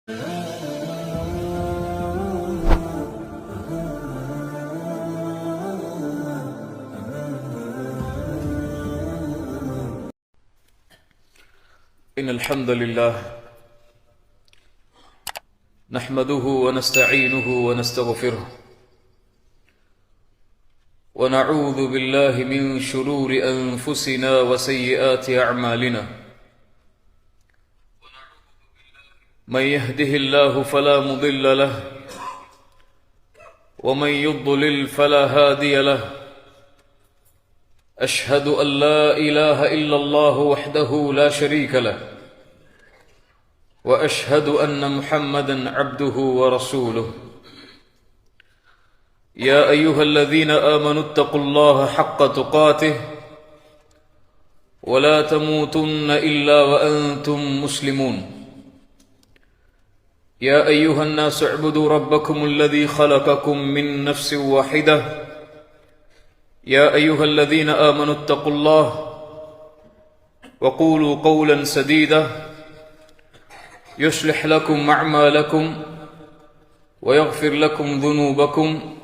إن الحمد لله نحمده ونستعينه ونستغفره ونعوذ بالله من شرور أنفسنا وسيئات أعمالنا من يهده الله فلا مضل له ومن يضلل فلا هادي له أشهد أن لا إله إلا الله وحده لا شريك له وأشهد أن محمدا عبده ورسوله يا أيها الذين آمنوا اتقوا الله حق تقاته ولا تموتن إلا وأنتم مسلمون يا أيها الناس اعبدوا ربكم الذي خلقكم من نفس واحدة يا أيها الذين آمنوا اتقوا الله وقولوا قولا سديدا يصلح لكم أعمالكم ويغفر لكم ذنوبكم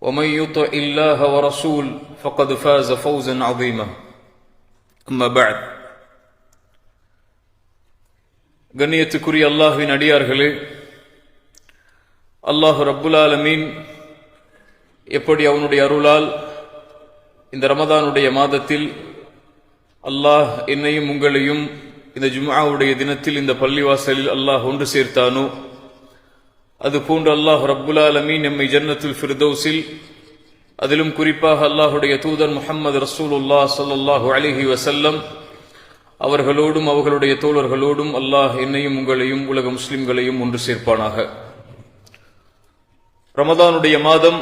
ومن يطع الله ورسول فقد فاز فوزا عظيما أما بعد கண்ணியத்துக்குரிய அல்லாஹ்வின் அடியார்களே, அல்லாஹ் ரப்புல் ஆலமீன் எப்படி அவனுடைய அருளால் இந்த ரமதானுடைய மாதத்தில் அல்லாஹ் என்னையும் உங்களையும் இந்த ஜும்ஆவுடைய தினத்தில் இந்த பள்ளிவாசலில் அல்லாஹ் ஒன்று சேர்த்தானோ, அதுபோன்று அல்லாஹ் ரப்புல் ஆலமீன் நம்மை ஜன்னத்துல் ஃபிர்தௌஸில், அதிலும் குறிப்பாக அல்லாஹுடைய தூதர் முஹம்மது ரசூலுல்லாஹ் ஸல்லல்லாஹு அலைஹி வஸல்லம் அவர்களோடும் அவர்களுடைய தோழர்களோடும் அல்லாஹ் என்னையும் உங்களையும் உலக முஸ்லிம்களையும் ஒன்று சேர்ப்பானாக. ரமதானுடைய மாதம்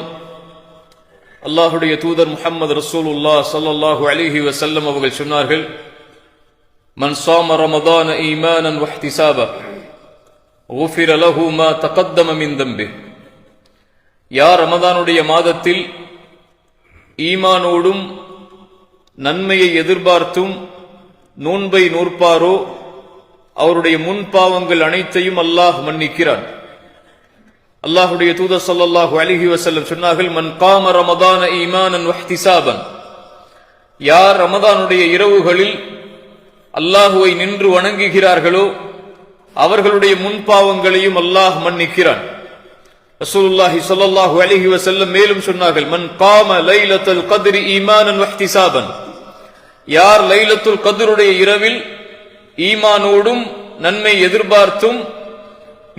அல்லாஹுடைய தூதர் முஹம்மது ரசூலுல்லாஹ் ஸல்லல்லாஹு அலைஹி வஸல்லம் அவர்கள் சொன்னார்கள், மன் ஸாம ரமதான ஈமானன் வஹ்திசாபா குஃபிர லஹு மா தகத்தம மின் தம்பிஹ். யார் ரமதானுடைய மாதத்தில் ஈமானோடும் நன்மையை எதிர்பார்த்தும் நோன்பை நோற்பாரோ அவருடைய முன் பாவங்கள் அனைத்தையும் அல்லாஹ் மன்னிக்கிறான். அல்லாஹுடைய தூதர் ஸல்லல்லாஹு அலைஹி வஸல்லம் சொன்னார்கள், மன் காம ரமதான ஈமானன் வஹ்திசாபன். யார் ரமதானுடைய இரவுகளில் அல்லாஹுவை நின்று வணங்குகிறார்களோ அவர்களுடைய முன் பாவங்களையும் அல்லாஹ் மன்னிக்கிறான். ரசூலுல்லாஹி ஸல்லல்லாஹு அலைஹி வஸல்லம் மேலும் சொன்னார்கள், மன் காம லைலத்துல் கத்ரி ஈமானன் வஹ்திசாபன். யார் லைலத்துல் கத்ருடைய இரவில் ஈமானோடும் நன்மை எதிர்பார்த்தும்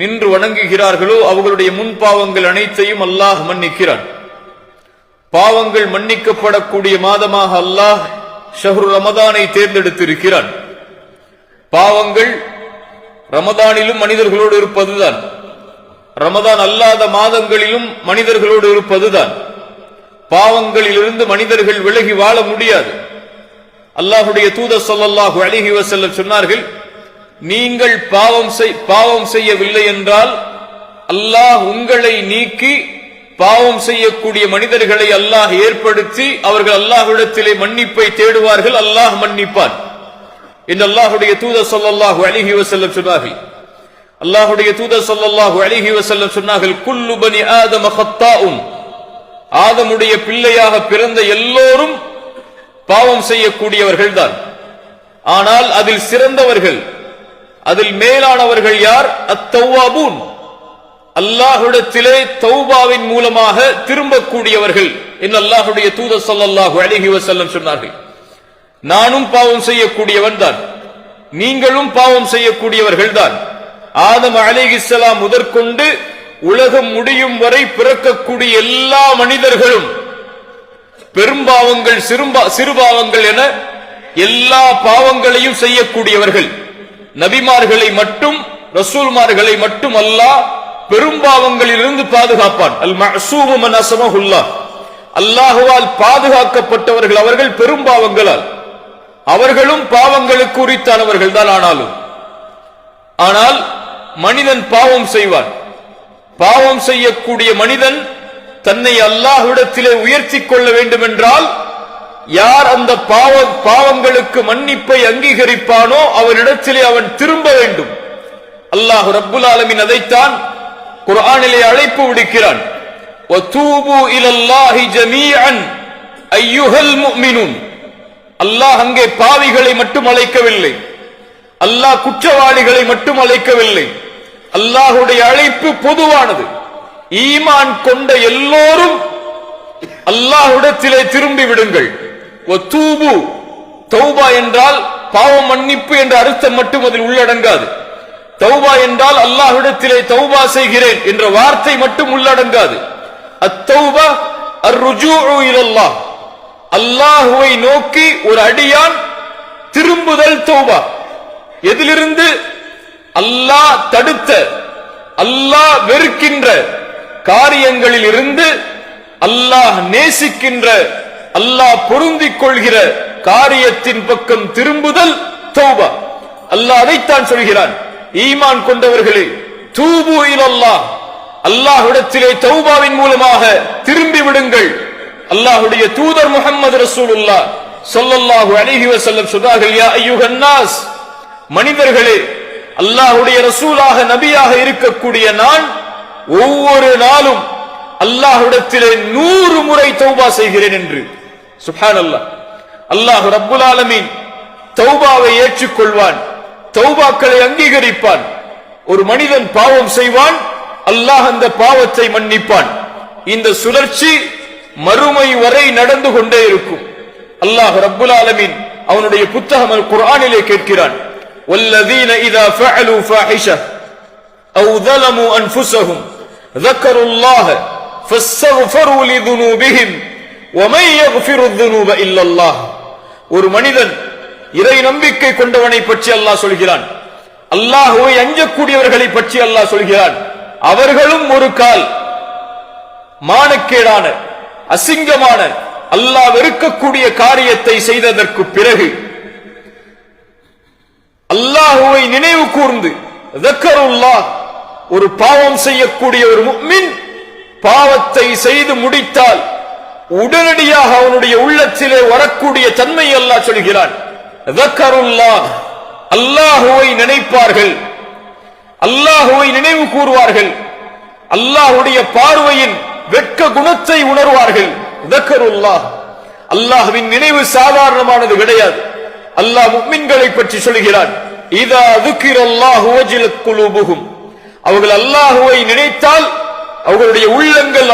நின்று வணங்குகிறார்களோ அவர்களுடைய முன் பாவங்கள் அனைத்தையும் அல்லாஹ் மன்னிக்கிறான். பாவங்கள் மன்னிக்கப்படக்கூடிய மாதமாக அல்லாஹ் ஷஹ்ரு ரமதானை தேர்ந்தெடுத்திருக்கிறான். பாவங்கள் ரமதானிலும் மனிதர்களோடு இருப்பதுதான், ரமதான் அல்லாத மாதங்களிலும் மனிதர்களோடு இருப்பதுதான். பாவங்களிலிருந்து மனிதர்கள் விலகி வாழ முடியாது. அல்லாஹுடைய தூதர் ஸல்லல்லாஹு அலைஹி வஸல்லம் சொன்னார்கள், நீங்கள் பாவம் செய்யவில்லை என்றால் அல்லாஹ் உங்களை நீக்கி பாவம் செய்யக்கூடிய மனிதர்களை அல்லாஹ் ஏற்படுத்தி அவர்கள் அல்லாஹ்விடத்திலே மன்னிப்பை தேடுவார்கள், அல்லாஹ் மன்னிப்பான் என்று அல்லாஹுடைய தூதர் ஸல்லல்லாஹு அலைஹி வஸல்லம் சொன்னார்கள். அல்லாஹுடைய தூதர் ஸல்லல்லாஹு அலைஹி வஸல்லம் சொன்னார்கள், குல்லு பனி ஆதம ஹத்தாஉன். ஆதமுடைய பிள்ளையாக பிறந்த எல்லோரும் பாவம் செய்யக்கூடியவர்கள் தான். ஆனால் அதில் சிறந்தவர்கள், அதில் மேலானவர்கள் யார்? அத்தவ்வாபூன். அல்லாஹ்விடத்திலே தௌபாவின் மூலமாக திரும்பக்கூடியவர்கள் என்று அல்லாஹுடைய தூதர் ஸல்லல்லாஹு அலைஹி வஸல்லம் சொன்னார்கள். நானும் பாவம் செய்யக்கூடியவன் தான், நீங்களும் பாவம் செய்யக்கூடியவர்கள் தான். ஆதம் அலைஹிஸ்ஸலாம் முதற்கொண்டு உலகம் முடியும் வரை பிறக்கக்கூடிய எல்லா மனிதர்களும் பெரும்பாவங்கள் சிறுபாவங்கள் என எல்லா பாவங்களையும் செய்யக்கூடியவர்கள். நபிமார்களை மட்டும் ரசூல்மார்களை மட்டும் அல்லாஹ் பெரும்பாவங்களிலிருந்து பாதுகாப்பான். அல் மஅசூமு மன் அஸமஹுல்லாஹ். அல்லாஹ்வால் பாதுகாக்கப்பட்டவர்கள் அவர்கள் பெரும்பாவங்களால். அவர்களும் பாவங்களுக்கு உரித்தானவர்கள் தான். ஆனால் மனிதன் பாவம் செய்வான். பாவம் செய்யக்கூடிய மனிதன் தன்னை அல்லாஹ்விடத்திலே உயர்த்திக் கொள்ள வேண்டும் என்றால் யார் அந்த பாவங்களுக்கு மன்னிப்பை அங்கீகரிப்பானோ அவரிடத்திலே அவன் திரும்ப வேண்டும். அல்லாஹ் ரப்புல் ஆலமீன் அதைத்தான் குர்ஆனிலே அழைப்பு விடுக்கிறான். வதூபு இலல்லாஹி ஜமீஅன் அய்யுஹல் முஃமினூன். அல்லாஹ் அங்கே பாவிகளை மட்டும் அழைக்கவில்லை, அல்லாஹ் குற்றவாளிகளை மட்டும் அழைக்கவில்லை. அல்லாஹ்வுடைய அழைப்பு பொதுவானது. ஈமான் கொண்ட எல்லோரும் அல்லாஹ்விடத்திலே திரும்பி விடுங்கள். வதூபு, தௌபா என்றால் பாவம் மன்னிப்பு என்ற அர்த்தம் மட்டும் அதில் உள்ளடங்காது. தௌபா என்றால் அல்லாஹ்விடத்திலே தௌபா செய்கிறேன் என்ற வார்த்தை மட்டும் உள்ளடங்காது. அத்தௌபா அர்ருஜூஉ இலல்லாஹ், அல்லாஹ்வை நோக்கி ஒரு அடியான் திரும்புதல் தௌபா. எதிலிருந்து? அல்லாஹ் தடுத்த, அல்லாஹ் வெறுக்கின்ற காரியங்களில் இருந்து அல்லாஹ் நேசிக்கின்ற, அல்லாஹ் பொருந்திக் கொள்கிற காரியத்தின் பக்கம் திரும்புதல் தௌபா. அல்லாஹ் அதைத்தான் சொல்கிறான். ஈமான் கொண்டவர்களே, தூபு இலல்லாஹ், அல்லாஹ்விடத்திலே தௌபாவின் மூலமாக திரும்பி விடுங்கள். அல்லாஹ்வுடைய தூதர் முஹம்மது ரசூலுல்லாஹ் ஸல்லல்லாஹு அலைஹி வஸல்லம் சொன்னார்கள், யா அய்யுஹன் நாஸ், மனிதர்களே, அல்லாஹ்வுடைய ரசூலாக நபியாக இருக்கக்கூடிய நான் ஒவ்வொரு நாளும் அல்லாஹ்விடத்திலே 100 முறை தௌபா செய்கிறேன் என்று. சுப்ஹானல்லாஹ். அல்லாஹ் ரப்புல் ஆலமீன் தௌபாவை ஏற்றுக்கொள்வான், தௌபாக்களை அங்கீகரிப்பான். ஒரு மனிதன் பாவம் செய்வான், அல்லாஹ் அந்த பாவத்தை மன்னிப்பான். இந்த சுழற்சி மறுமை வரை நடந்து கொண்டே இருக்கும். அல்லாஹ் ரப்புல் ஆலமீன் அவனுடைய புத்தகம் அல் குர்ஆனிலே கேட்கிறான், வல்லதீன இதா ஃபஅலு ஃபாஹிஷா அவ் ظلموا انفسهم ذكروا الله فاستغفروا لذنوبهم ومن يغفر الذنوب الا الله. ஒரு மனிதன் இறை நம்பிக்கை கொண்டவனை பற்றி அல்லாஹ் சொல்கிறான், அல்லாஹ்வை அஞ்சக்கூடியவர்களை பற்றி அல்லாஹ் சொல்கிறான். அவர்களும் ஒரு கால் மானக்கேடான, அசிங்கமான, அல்லாஹ் வெறுக்கக்கூடிய காரியத்தை செய்ததற்கு பிறகு அல்லாஹ்வை நினைவு கூர்ந்து ذكرுல்லாஹ், ஒரு பாவம் செய்யக்கூடிய ஒரு முஃமின் பாவத்தை செய்து முடித்தால் உடனடியாக அவனுடைய உள்ளத்திலே வரக்கூடிய தன்மை அல்லாஹ் சொல்கிறான். ذكرுல்லாஹ், அல்லாஹ்வை நினைப்பார்கள், அல்லாஹ்வை நினைவு கூறுவார்கள், அல்லாஹ்வுடைய பார்வையின் வெட்க குணத்தை உணர்வார்கள். ذكرுல்லாஹ், அல்லாஹ்வின் நினைவு சாதாரணமானது கிடையாது. அல்லாஹ் முஃமின்களை பற்றி சொல்கிறான், இதா ذكرல்லாஹு வஜிலத் குலூபுஹும், அவர்கள் அல்லாஹ்வை நினைத்தால் அவர்களுடைய உள்ளங்கள்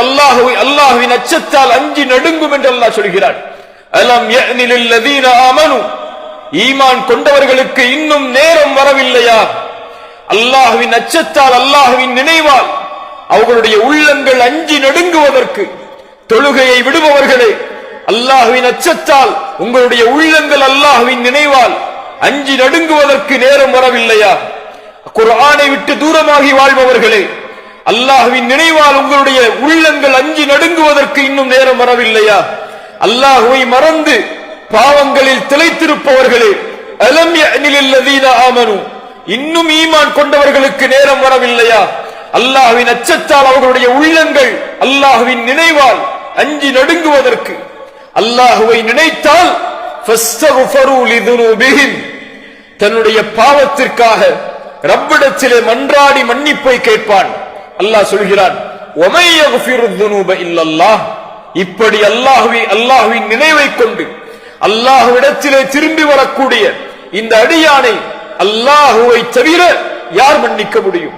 அல்லாஹ்வின் அச்சத்தால் அஞ்சி நடுங்கும் என்று அல்லாஹ் சொல்கிறான். அலம் யஅனி லில்லதீன ஆமனு, ஈமான் கொண்டவர்களுக்கு இன்னும் நேரம் வரவில்லையா? அல்லாஹ்வின் அச்சத்தால், அல்லாஹ்வின் நினைவால் அவர்களுடைய உள்ளங்கள் அஞ்சி நடுங்குவதற்கு. தொழுகையை விடுபவர்களே, அல்லாஹ்வின் அச்சத்தால் உங்களுடைய உள்ளங்கள் அல்லாஹ்வின் நினைவால் அஞ்சி நடுங்குவதற்கு நேரம் வரவில்லையா? குர்ஆனை விட்டு தூரமாகி வாழ்பவர்களே, அல்லாஹ்வின் நினைவால் உங்களுடைய உள்ளங்கள் அஞ்சி நடுங்குவதற்கு இன்னும் நேரம் வரவில்லையா? அல்லாஹ்வை மறந்து பாவங்களில் திளைத்திருப்பவர்களே, அலம் யஅனி லில்லதீன ஆமனு, இன்னும் ஈமான் கொண்டவர்களுக்கு நேரம் வரவில்லையா? அல்லாஹ்வின் அச்சத்தால் அவர்களுடைய உள்ளங்கள் அல்லாஹ்வின் நினைவால் அஞ்சி நடுங்குவதற்கு. அல்லாஹ்வை நினைத்தால் ஃபஸ்தக்ஃபரு லிதுனூபிஹிம், தன்னுடைய பாவத்திற்காக ரப்பிடத்திலே மன்றாடி மன்னிப்பை கேட்பான். அல்லாஹ் சொல்கிறான், வமை யக்ஃபிரு ذுனூப இல்லல்லாஹ், இப்படி அல்லாஹ்வின் நினைவை கொண்டு அல்லாஹ்விடத்திலே திரும்பி வரக்கூடிய இந்த அடியானை அல்லாஹ்வை தவிர யார் மன்னிக்க முடியும்?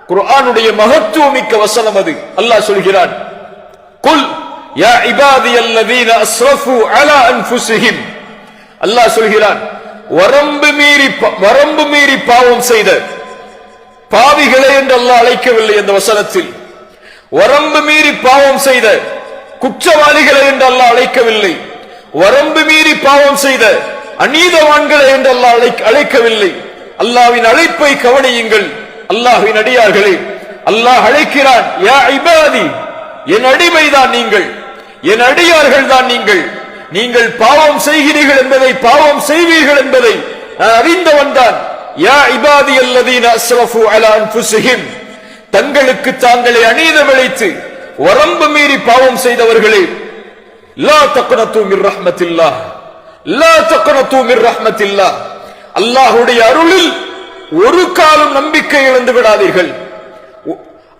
குர்ஆனுடைய மகத்துவமிக்க வசனம் அது. அல்லாஹ் சொல்கிறான், குல் யா இபாதியல்லதீன அஸ்ரஃபு அலா அன்ஃபுஸிஹிம், அல்லாஹ் சொல்கிறான், வரம்பு மீறி பாவம் செய்த பாவிகளே என்று அல்லாஹ் அழைக்கவில்லை அந்த வசனத்தில். வரம்பு மீறி பாவம் செய்த குற்றவாளிகளை என்று அல்லாஹ் அழைக்கவில்லை. வரம்பு மீறி பாவம் செய்த அநீதவான்களை என்று அல்லாஹ் அழைக்கவில்லை. அல்லாஹ்வின் அழைப்பை கவனியுங்கள். அல்லாஹ்வின் அடியார்களே, அல்லாஹ் அழைக்கிறான், யா இபாதி, என் அடிமைதான் நீங்கள், என் அடியார்கள் தான் நீங்கள். நீங்கள் பாவம் செய்கிறீர்கள் என்பதை, பாவம் செய்வீர்கள் என்பதை நான் அறிந்தவன் தான். யா இபாதியல்லதீன அஸ்ரஃபு அலா அன்ஃபுஸிஹிம், தங்களுக்கு தாங்களே அநீதம் இழைத்து வரம்பு மீறி பாவம் செய்தவர்களே, லா தக்னது மிர் ரஹ்மத்தில்லாஹ், லா தக்னது மிர் ரஹ்மத்தில்லாஹ், அல்லாஹ்வுடைய அருளில் ஒரு காலம் நம்பிக்கை இழந்து விடாதீர்கள்.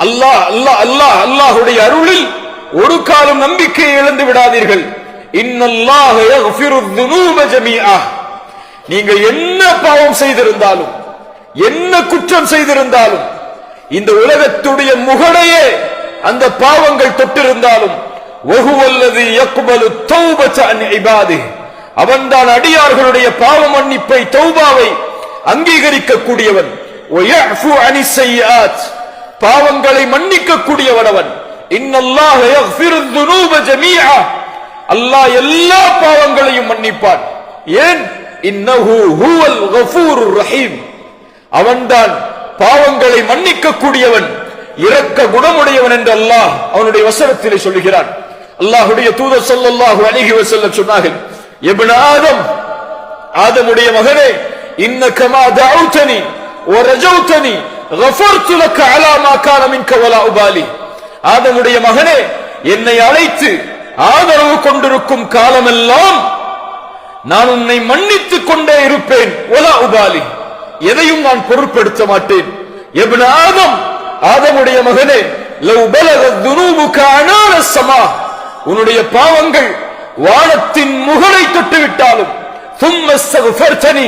அல்லாஹ்வுடைய அருளில் ஒரு காலம் நம்பிக்கை இழந்து விடாதீர்கள். இன்னல்லாஹ யக்ஃபிரு ذுனூப ஜமீஆ. நீங்கள் என்ன பாவம் செய்திருந்தாலும், என்ன குற்றம் செய்திருந்தாலும், இந்த உலகத்துடைய முகடையே அந்த பாவங்கள் தொட்டிருந்தாலும், வஹுவல்லதி யக்பலு தௌபத அன் இபாதிஹி, அவன்தான் அடியார்களுடைய பாவ மன்னிப்பை, தௌபாவை அங்கீகரிக்க கூடியவன். வயஃபு அனிஸ் ஸய்யிஆத், பாவங்களை மன்னிக்க கூடியவன் அவன். இன்னல்லாஹ யக்ஃபிரு ذுனூப ஜமீஆ, அல்லாஹ் எல்லா பாவங்களையும் மன்னிப்பான். ஏன்? இன்னஹு ஹுவல் கஃபூருர் ரஹீம், அவன்தான் பாவங்களை மன்னிக்க கூடியவன், இரக்க குணமுடையவன் என்று அல்லாஹ் அவனுடைய வசனத்திலே சொல்லுகிறான். அல்லாஹ்வுடைய தூதர் ஸல்லல்லாஹு அலைஹி வஸல்லம் சொன்னார்கள், இப்னு ஆதம், ஆதமுடைய மகனே, இன்னக மா தஅவுதனி வ ரஜௌதனி கஃபர்து லக அலா மா கான மின்க வலா உபாலி. ஆதமுடைய மகனே, என்னை அழைத்து ஆதரவு கொண்டிருக்கும் காலமெல்லாம் நான் உன்னை மன்னித்துக் கொண்டே இருப்பேன். வலா உபாலி, எதையும் நான் பொருட்படுத்த மாட்டேன். இப்னு ஆதம், ஆதமுடைய மகனே, லவ் பலகத் ذுனூபுக அனான ஸமா, உன்னுடைய பாவங்கள் வானத்தின் முகடை தொட்டுவிட்டாலும், ثم استغفرتني,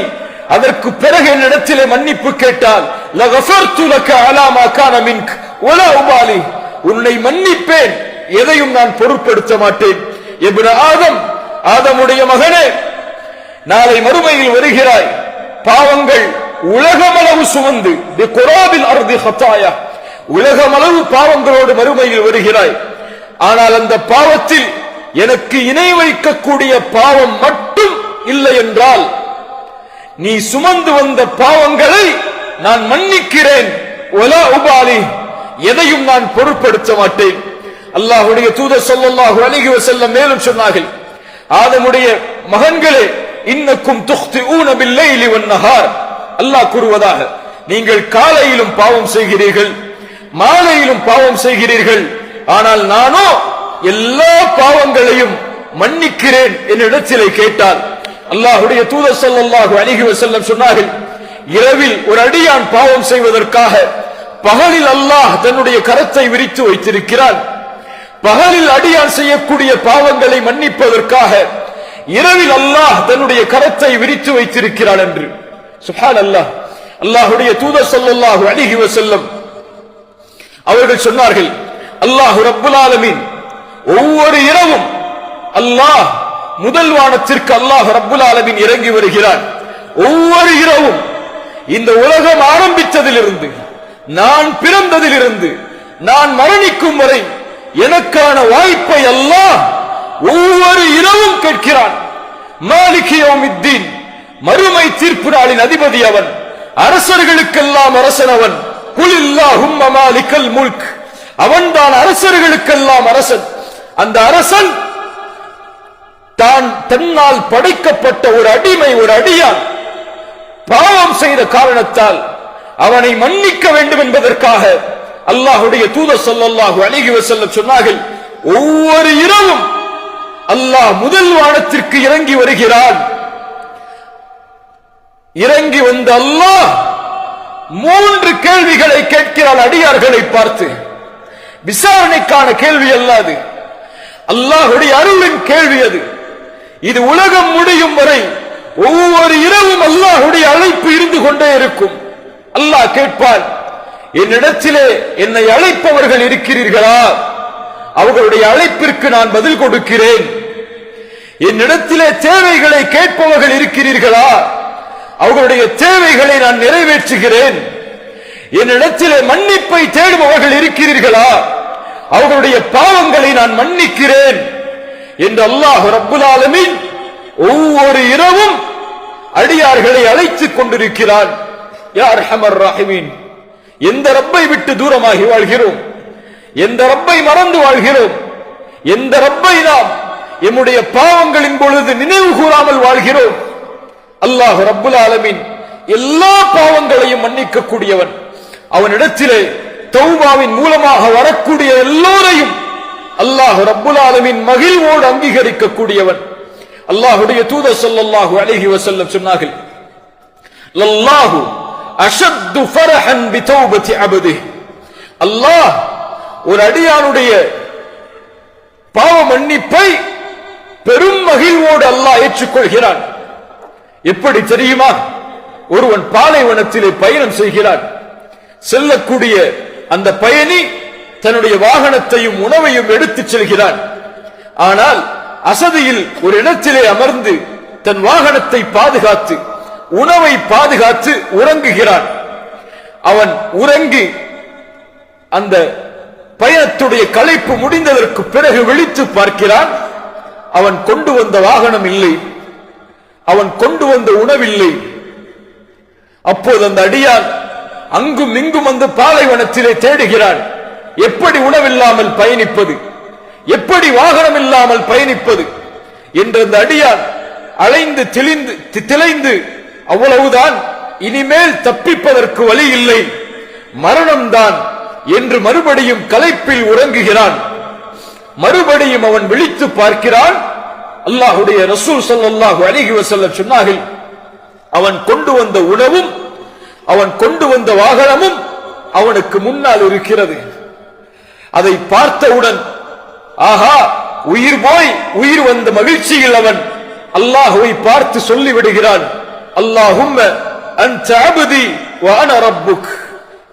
அதற்கு பிறகு என்னிடத்திலே மன்னிப்பு கேட்டால், லகஃபர்து லக அலா மா கான மின்க வலா உபாலி, உன்னை மன்னிப்பேன், எதையும் நான் பொருட்படுத்த மாட்டேன். இப்னு ஆதம், ஆதமுடைய மகனே, நாளை மறுமையில் வருகிறாய், பாவங்கள் உலகமளவு சுமந்து, பிகுராபில் அர்தி ஹதாயா, உலகமளவு பாவங்களோடு மறுமையில் வருகிறாய். ஆனால் அந்த பாவத்தில் எனக்கு இணை வைக்கக்கூடிய பாவம் மட்டும் இல்லை என்றால், நீ சுமந்து வந்த பாவங்களை நான் மன்னிக்கிறேன். வலா உபாலி, எதையும் நான் பொருட்படுத்த மாட்டேன். அல்லாஹ்வுடைய தூதர் ஸல்லல்லாஹு அலைஹி வஸல்லம் மேலும் சொன்னார்கள், ஆதமுடைய மகன்களே, இன்னக்கும் துக்திஊன பில்லைலி வன்னஹார், அல்லாஹ் கூறுவதாக, நீங்கள் காலையிலும் பாவம் செய்கிறீர்கள், மாலையிலும் பாவம் செய்கிறீர்கள், ஆனால் நானோ எல்லா பாவங்களையும் மன்னிக்கிறேன் என்னிடத்திலே கேட்டால். அல்லாஹ்வுடைய தூதர் ஸல்லல்லாஹு அலைஹி வஸல்லம் சொன்னார்கள், இரவில் ஒரு அடியான் பாவம் செய்வதற்காக பகலில் அல்லாஹ் தன்னுடைய கரத்தை விரித்து வைத்திருக்கிறான். பகலில் அடியான் செய்யக்கூடிய பாவங்களை மன்னிப்பதற்காக இரவில் அல்லாஹ் தன்னுடைய கரத்தை விரித்து வைத்திருக்கிறான் என்று. சுப்ஹானல்லாஹ். அல்லாஹ்வுடைய தூதர் ஸல்லல்லாஹு அலைஹி வஸல்லம் அவர்கள் சொன்னார்கள், அல்லாஹ் ரப்புல் ஆலமீன் ஒவ்வொரு இரவும் அல்லாஹ் முதல் வானத்திற்கு அல்லாஹ் ரப்புல் ஆலமீன் இறங்கி வருகிறான். ஒவ்வொரு இரவும் இந்த உலகம் ஆரம்பித்ததிலிருந்து, நான் பிறந்ததிலிருந்து நான் மரணிக்கும் வரை எனக்கான வாய்ப்பை அல்லாஹ் ஒவ்வொரு இரவும் கேட்கிறான். மாலிக் யௌமித்தீன், மறுமை தீர்ப்பு நாளின் அதிபதி அவன், அரசர்களுக்கெல்லாம் அரசன் அவன். குலில்லாஹும்ம மாலிகல் முல்க், அவன்தான் அரசர்களுக்கெல்லாம் அரசன். அந்த அரசன் தான் தன்னால் படைக்கப்பட்ட ஒரு அடிமை, ஒரு அடியான் பாவம் செய்த காரணத்தால் அவனை மன்னிக்க வேண்டும் என்பதற்காக அல்லாஹ்வுடைய தூதர் ஸல்லல்லாஹு அலைஹி வஸல்லம் சொன்னார்கள், ஒவ்வொரு இரவும் அல்லாஹ் முதல் வானத்திற்கு இறங்கி வருகிறான். இறங்கி வந்த அல்லாஹ் 3 கேள்விகளை கேட்கிறான் அடியார்களை பார்த்து. விசாரணைக்கான கேள்வி அல்லாது, அல்லாஹ்வுடைய அருளின் கேள்வி அது. இது உலகம் முடியும் வரை ஒவ்வொரு இரவும் அல்லாஹ்வுடைய அழைப்பு இருந்து கொண்டே இருக்கும். அல்லாஹ் கேட்பான், என்னிடத்திலே என்னை அழைப்பவர்கள் இருக்கிறீர்களா? அவர்களுடைய அழைப்பிற்கு நான் பதில் கொடுக்கிறேன். என்னிடத்திலே தேவைகளை கேட்பவர்கள் இருக்கிறீர்களா? அவர்களுடைய தேவைகளை நான் நிறைவேற்றுகிறேன். என்னிடத்திலே மன்னிப்பை தேடுபவர்கள் இருக்கிறீர்களா? அவர்களுடைய பாவங்களை நான் மன்னிக்கிறேன் என்று அல்லாஹ் ரப்புல் ஆலமீன் ஒவ்வொரு இரவும் அடியார்களை அழைத்துக் கொண்டிருக்கிறான். யா அர்ஹமர் ராஹிமீன், எந்த ரப்பை விட்டு தூரமாகி வாழ்கிறோம்? எந்த ரப்பை மறந்து வாழ்கிறோம்? எந்த ரப்பை நாம் எம்முடைய பாவங்களின் பொழுது நினைவு கூறாமல் வாழ்கிறோம்? அல்லாஹ் ரப்புல் ஆலமீன் எல்லா பாவங்களையும் மன்னிக்க கூடியவன். அவனிடத்திலே தௌபாவின் மூலமாக வரக்கூடிய எல்லோரையும் அல்லாஹ் ரப்புல் ஆலமீன் மகிழ்வோடு அங்கீகரிக்க கூடியவன். அல்லாஹ்வுடைய தூதர் ஸல்லல்லாஹு அலைஹி வஸல்லம் சொன்னார்கள், லல்லாஹு அஷத்து ஃபரஹன் பிதௌபதி அப்திஹி. அல்லாஹ் ஒரு அடியானுடைய பாவ மன்னிப்பை பெரும் மகிழ்வோடு அல்லாஹ் ஏற்றுக்கொள்கிறான். எப்படி தெரியுமா? ஒருவன் பாலைவனத்திலே பயணம் செய்கிறான். செல்லக்கூடிய அந்த பயணி தன்னுடைய வாகனத்தையும் உணவையும் எடுத்துச் செல்கிறான். ஆனால் அசதியில் ஒரு இடத்திலே அமர்ந்து தன் வாகனத்தை பாதுகாத்து உணவை பாதுகாத்து உறங்குகிறான். அவன் உறங்கி அந்த பயணத்துடைய களைப்பு முடிந்ததற்கு பிறகு விழித்து பார்க்கிறான். அவன் கொண்டு வந்த வாகனம் இல்லை, அவன் கொண்டு வந்த உணவில்லை. அப்போது அந்த அடியான் அங்கும் இங்கும் அந்த பாலைவனத்திலே தேடுகிறான். எப்படி உணவில்லாமல் பயணிப்பது, எப்படி வாகனம் இல்லாமல் பயணிப்பது என்று அந்த அடியான் அலைந்து திளைந்து அவ்வளவுதான், இனிமேல் தப்பிப்பதற்கு வழி இல்லை, மரணம்தான் என்று மறுபடியும் களைப்பில் உறங்குகிறான். மறுபடியும் அவன் விழித்து பார்க்கிறான். அல்லாஹ்வுடைய ரசூல் ஸல்லல்லாஹு அலைஹி வஸல்லம் சொன்னார்கள், அவன் கொண்டு வந்த உணவும் அவன் கொண்டு வந்த வாகனமும் அவனுக்கு முன்னால் இருக்கிறது. அதை பார்த்தவுடன் ஆஹா, உயிர் போய் உயிர் வந்த மகிழ்ச்சியில் அவன் அல்லாஹ்வை பார்த்து சொல்லிவிடுகிறான், அல்லாஹும்ம அன்த அப்தி வ அன ரப்புக்.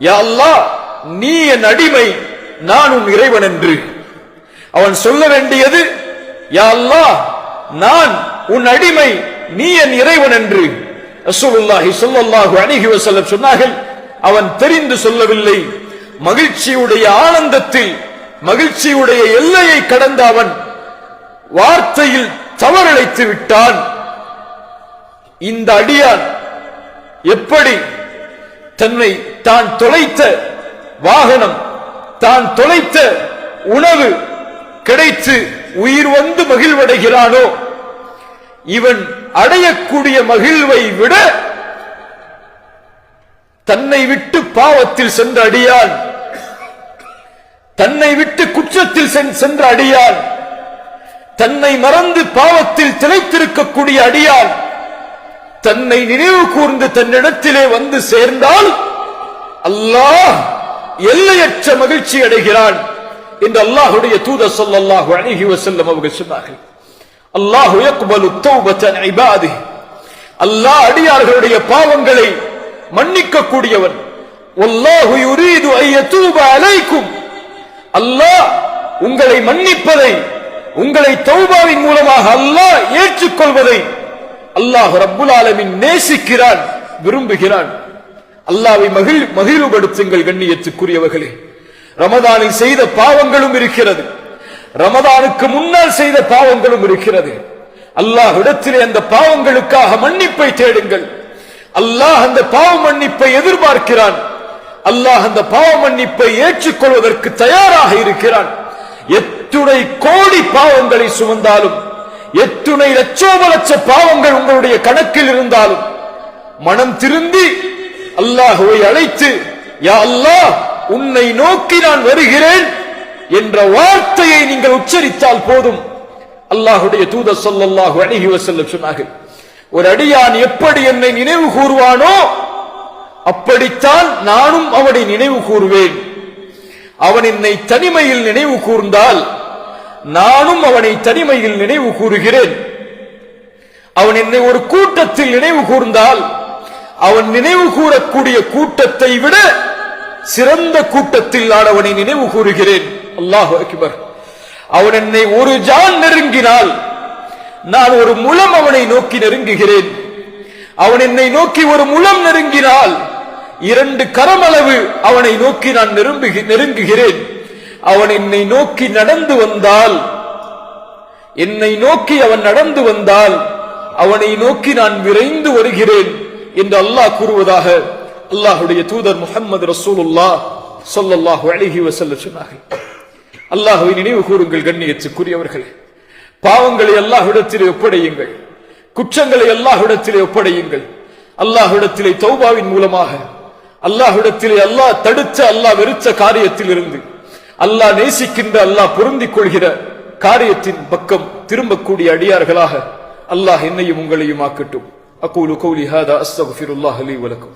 யா அல்லாஹ், நீ என் அடிமை, நான் உன் இறைவன் என்று. அவன் சொல்ல வேண்டியது, யா அல்லாஹ், நான் உன் அடிமை, நீ என் இறைவன் என்று. ரசூலுல்லாஹி ஸல்லல்லாஹு அலைஹி வஸல்லம் சொன்னார்கள், அவன் தெரிந்து சொல்லவில்லை. மகிழ்ச்சியுடைய ஆனந்தத்தில் மகிழ்ச்சியுடைய எல்லையை கடந்த அவன் வார்த்தையில் தவறிழைத்து விட்டான். இந்த அடியான் எப்படி தன்னை தான் தொலைத்த வாகனம், தான் தொலைத்த உணவு கிடைத்து உயிர் வந்து மகிழ்வடைகிறானோ, இவன் அடையக்கூடிய மகிழ்வை விட தன்னை விட்டு பாவத்தில் சென்ற அடியான், தன்னை விட்டு குற்றத்தில் சென்ற அடியான், தன்னை மறந்து பாவத்தில் திளைத்திருக்கக்கூடிய அடியான் தன்னை நினைவு கூர்ந்து தன்னிடத்திலே வந்து சேர்ந்தால் அல்லாஹ் எல்லையற்ற மகிழ்ச்சி அடைகிறான் என்று அல்லாஹ்வுடைய தூதர் ஸல்லல்லாஹு அலைஹி வஸல்லம் அவர்கள் சொன்னார்கள். அல்லாஹு யக்பலு தௌபத அன் இபாதிஹி. அல்லாஹ் அடியார்களுடைய பாவங்களை மன்னிக்க கூடியவன். வல்லாஹு யுரீது அன் யதூப அலைக்கும். அல்லாஹ் உங்களை மன்னிப்பதை, உங்களை தௌபாவின் மூலமாக அல்லாஹ் ஏற்றுக்கொள்வதை அல்லாஹ் ரப்புல் ஆலமீன் நேசிக்கிறான், விரும்புகிறான். அல்லாஹ்வை மகிழ்வுபடுத்துங்கள் கண்ணியத்துக்குரியவர்களே. ரமதானில் செய்த பாவங்களும் இருக்கிறது, ரமதானுக்கு முன்னால் செய்த பாவங்களும் இருக்கிறது. அல்லாஹ்விடத்திலே அந்த பாவங்களுக்காக மன்னிப்பை தேடுங்கள். அல்லாஹ் அந்த பாவ மன்னிப்பை எதிர்பார்க்கிறான். அல்லாஹ் அந்த பாவ மன்னிப்பை ஏற்றுக்கொள்வதற்கு தயாராக இருக்கிறான். எத்துணை கோடி பாவங்களை சுமந்தாலும், எத்துணை லட்சோப லட்ச பாவங்கள் உங்களுடைய கணக்கில் இருந்தாலும், மனம் திருந்தி அல்லாஹ்வை அழைத்து, யா அல்லாஹ், உன்னை நோக்கி நான் வருகிறேன் என்ற வார்த்தையை நீங்கள் உச்சரித்தால் போதும். அல்லாஹ்வுடைய தூதர் ஸல்லல்லாஹு அலைஹி வஸல்லம் சொன்னார்கள், ஒரு அடியான் எப்படி என்னை நினைவு கூறுவானோ அப்படித்தான் நானும் அவனை நினைவு கூறுவேன். அவன் என்னை தனிமையில் நினைவு கூர்ந்தால் நானும் அவனை தனிமையில் நினைவு கூறுகிறேன். அவன் என்னை ஒரு கூட்டத்தில் நினைவு கூர்ந்தால் அவன் நினைவு கூறக்கூடிய கூட்டத்தை விட சிறந்த கூட்டத்தில் நான் அவனை நினைவு கூறுகிறேன். அல்லாஹு அக்பர். அவன் என்னை ஒரு ஜான் நெருங்கினால் நான் ஒரு முழம் அவனை நோக்கி நெருங்குகிறேன். அவன் என்னை நோக்கி ஒரு முழம் நெருங்கினால் 2 கரமளவு அவனை நோக்கி நான் நெருங்குகிறேன். அவன் என்னை நோக்கி நடந்து வந்தால், என்னை நோக்கி அவன் நடந்து வந்தால் அவனை நோக்கி நான் விரைந்து வருகிறேன் என்று அல்லாஹ் கூறுவதாக அல்லாஹ்வுடைய தூதர் முஹம்மது ரசூலுல்லாஹ் ஸல்லல்லாஹு அலைஹி வஸல்லம் சொன்னார்கள். அல்லாஹ்வை நினைவு கூறுங்கள் கண்ணியத்துக்குரியவர்களே. பாவங்களை அல்லாஹ்விடத்திலே ஒப்படையுங்கள், குற்றங்களை அல்லாஹ்விடத்திலே ஒப்படையுங்கள். அல்லாஹ்விடத்திலே தௌபாவின் மூலமாக அல்லாஹ்விடத்திலே அல்லாஹ் தடுத்த, அல்லாஹ் வெறுத்த காரியத்தில் இருந்து அல்லாஹ் நேசிக்கின்ற, அல்லாஹ் பொருந்திக் கொள்கிற காரியத்தின் பக்கம் திரும்பக்கூடிய அடியார்களாக அல்லாஹ் என்னையும் உங்களையும் ஆக்கட்டும். அகூலு கௌலி ஹாதா அஸ்தக்ஃபிருல்லாஹ் லீ வ லக்கும்.